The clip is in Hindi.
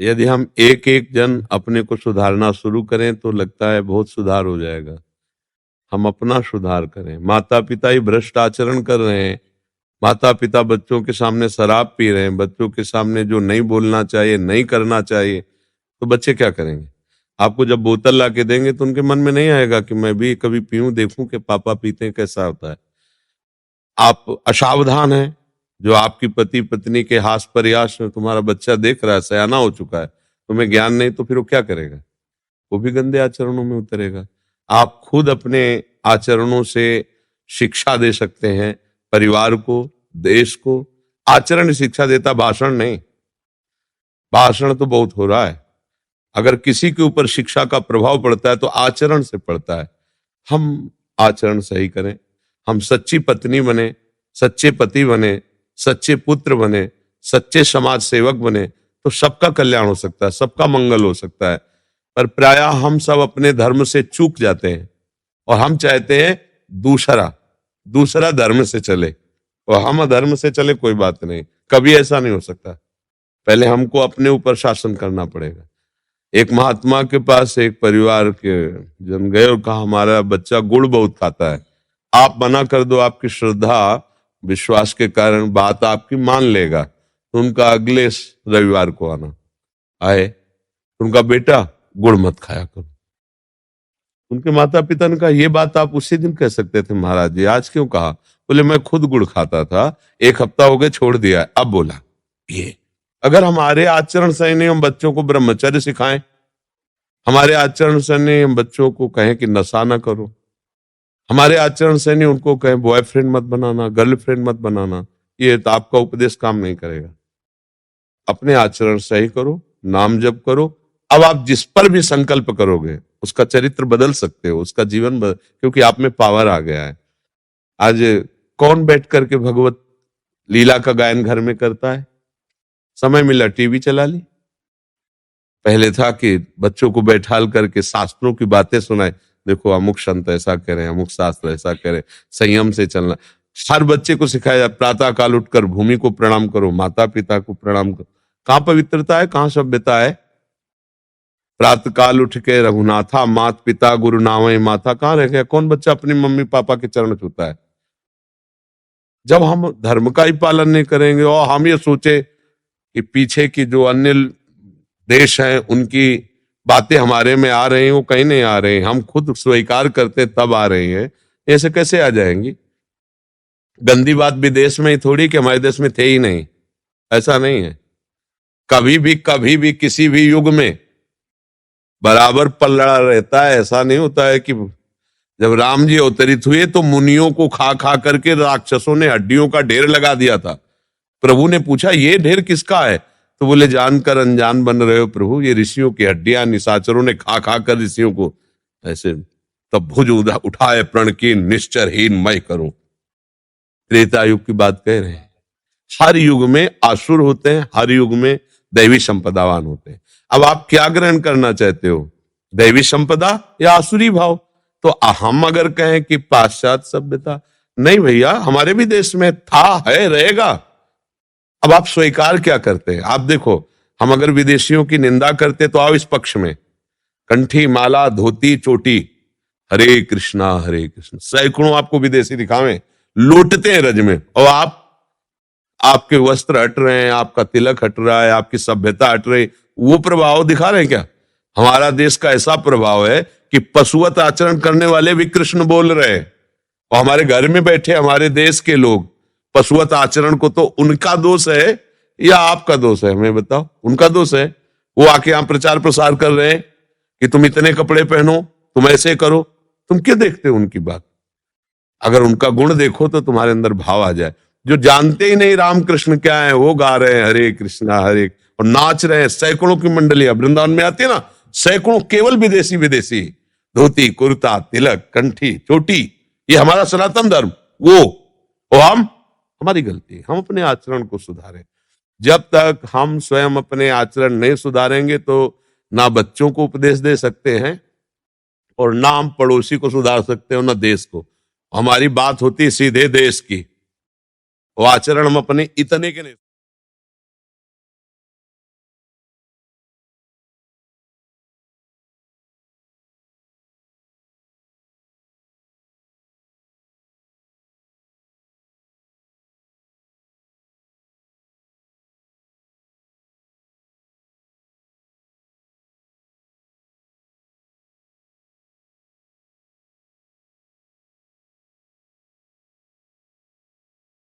यदि हम एक एक जन अपने को सुधारना शुरू करें तो लगता है बहुत सुधार हो जाएगा। हम अपना सुधार करें। माता पिता ही भ्रष्ट आचरण कर रहे हैं, माता पिता बच्चों के सामने शराब पी रहे हैं, बच्चों के सामने जो नहीं बोलना चाहिए, नहीं करना चाहिए, तो बच्चे क्या करेंगे? आपको जब बोतल ला के देंगे तो उनके मन में नहीं आएगा कि मैं भी कभी पीऊं, देखूं कि पापा पीते हैं कैसा होता है। आप असावधान हैं, जो आपकी पति पत्नी के हास प्रयास में तुम्हारा बच्चा देख रहा है, सयाना हो चुका है, तुम्हें ज्ञान नहीं, तो फिर वो क्या करेगा? वो भी गंदे आचरणों में उतरेगा। आप खुद अपने आचरणों से शिक्षा दे सकते हैं परिवार को, देश को। आचरण शिक्षा देता, भाषण नहीं। भाषण तो बहुत हो रहा है। अगर किसी के ऊपर शिक्षा का प्रभाव पड़ता है तो आचरण से पड़ता है। हम आचरण सही करें, हम सच्ची पत्नी बने, सच्चे पति बने, सच्चे पुत्र बने, सच्चे समाज सेवक बने, तो सबका कल्याण हो सकता है, सबका मंगल हो सकता है। पर प्रायः हम सब अपने धर्म से चूक जाते हैं और हम चाहते हैं दूसरा दूसरा धर्म से चले और हम अधर्म से चले, कोई बात नहीं, कभी ऐसा नहीं हो सकता। पहले हमको अपने ऊपर शासन करना पड़ेगा। एक महात्मा के पास एक परिवार के जन गए और कहा हमारा बच्चा गुड़ बहुत खाता है, आप मना कर दो, आपकी श्रद्धा विश्वास के कारण बात आपकी मान लेगा। तो उनका अगले रविवार को आना आए, उनका बेटा गुड़ मत खाया करो। उनके माता पिता ने कहा ये बात आप उसी दिन कह सकते थे महाराज जी, आज क्यों कहा? बोले मैं खुद गुड़ खाता था, एक हफ्ता हो गया छोड़ दिया, अब बोला। ये अगर हमारे आचरण सही नहीं, हम बच्चों को ब्रह्मचर्य सिखाएं, हमारे आचरण से नहीं हम बच्चों को कहें कि नशा ना करो, हमारे आचरण से नहीं उनको कहें बॉयफ्रेंड मत बनाना, गर्लफ्रेंड मत बनाना, ये तो आपका उपदेश काम नहीं करेगा। अपने आचरण सही करो, नाम जप करो। अब आप जिस पर भी संकल्प करोगे उसका चरित्र बदल सकते हो, उसका जीवन क्योंकि आप में पावर आ गया है। आज कौन बैठ करके भगवत लीला का गायन घर में करता है? समय मिला टीवी चला ली। पहले था कि बच्चों को बैठाल करके शास्त्रों की बातें सुनाए, देखो अमुक संत ऐसा करें, अमुक शास्त्र ऐसा करें, संयम से चलना। हर बच्चे को सिखाया प्रातः काल उठकर भूमि को प्रणाम करो, माता पिता को प्रणाम करो। कहां पवित्रता है, कहां सभ्यता है? प्रातः काल उठ के रघुनाथा मात पिता गुरु नामे माथा, कहां रह गया? कौन बच्चा अपनी मम्मी पापा के चरण छूता है? जब हम धर्म का ही पालन नहीं करेंगे और हम ये सोचे कि पीछे की जो अन्य देश हैं उनकी बातें हमारे में आ रही हैं, वो कहीं नहीं आ रही हैं, हम खुद स्वीकार करते तब आ रही हैं, ऐसे कैसे आ जाएंगी? गंदी बात विदेश में ही थोड़ी कि हमारे देश में थे ही नहीं, ऐसा नहीं है। कभी भी किसी भी युग में बराबर पलड़ा रहता है। ऐसा नहीं होता है कि जब राम जी अवतरित हुए तो मुनियों को खा खा करके राक्षसों ने हड्डियों का ढेर लगा दिया था। प्रभु ने पूछा ये ढेर किसका है? तो बोले जानकर अनजान बन रहे हो प्रभु, ये ऋषियों की हड्डियां निशाचरों ने खा खा कर ऋषियों को ऐसे। तब भुज उठाए प्रण की निश्चरहीन मैं करूं। त्रेता युग की बात कह रहे हैं। हर युग में आसुर होते हैं, हर युग में दैवी संपदावान होते हैं। अब आप क्या ग्रहण करना चाहते हो, दैवी संपदा या आसुरी भाव? तो हम अगर कहें कि पाश्चात्य सभ्यता, नहीं भैया, हमारे भी देश में था, है, रहेगा। अब आप स्वीकार क्या करते हैं? आप देखो, हम अगर विदेशियों की निंदा करते तो आओ इस पक्ष में, कंठी माला धोती चोटी, हरे कृष्णा हरे कृष्ण, सैकड़ों आपको विदेशी दिखावें, लूटते हैं रज में, और आपके वस्त्र हट रहे हैं, आपका तिलक हट रहा है, आपकी सभ्यता हट रही, वो प्रभाव दिखा रहे हैं क्या? हमारा देश का ऐसा प्रभाव है कि पशुवत आचरण करने वाले भी कृष्ण बोल रहे हैं, और हमारे घर में बैठे हमारे देश के लोग पशुवत आचरण को, तो उनका दोष है या आपका दोष है? हमें बताओ। उनका दोष है। वो आके यहां प्रचार प्रसार कर रहे हैं कि तुम इतने कपड़े पहनो, तुम ऐसे करो। तुम क्यों देखते हो उनकी बात? अगर उनका गुण देखो तो तुम्हारे अंदर भाव आ जाए। जो जानते ही नहीं रामकृष्ण क्या है, वो गा रहे हैं हरे कृष्णा हरे, और नाच रहे हैं। सैकड़ों की मंडलियां वृंदावन में आती है ना, सैकड़ों केवल विदेशी विदेशी, धोती कुर्ता तिलक कंठी चोटी, ये हमारा सनातन धर्म। वो हम, हमारी गलती, हम अपने आचरण को सुधारें। जब तक हम स्वयं अपने आचरण नहीं सुधारेंगे तो ना बच्चों को उपदेश दे सकते हैं और ना हम पड़ोसी को सुधार सकते हैं और ना देश को। हमारी बात होती सीधे देश की, वो आचरण हम अपने इतने के नहीं।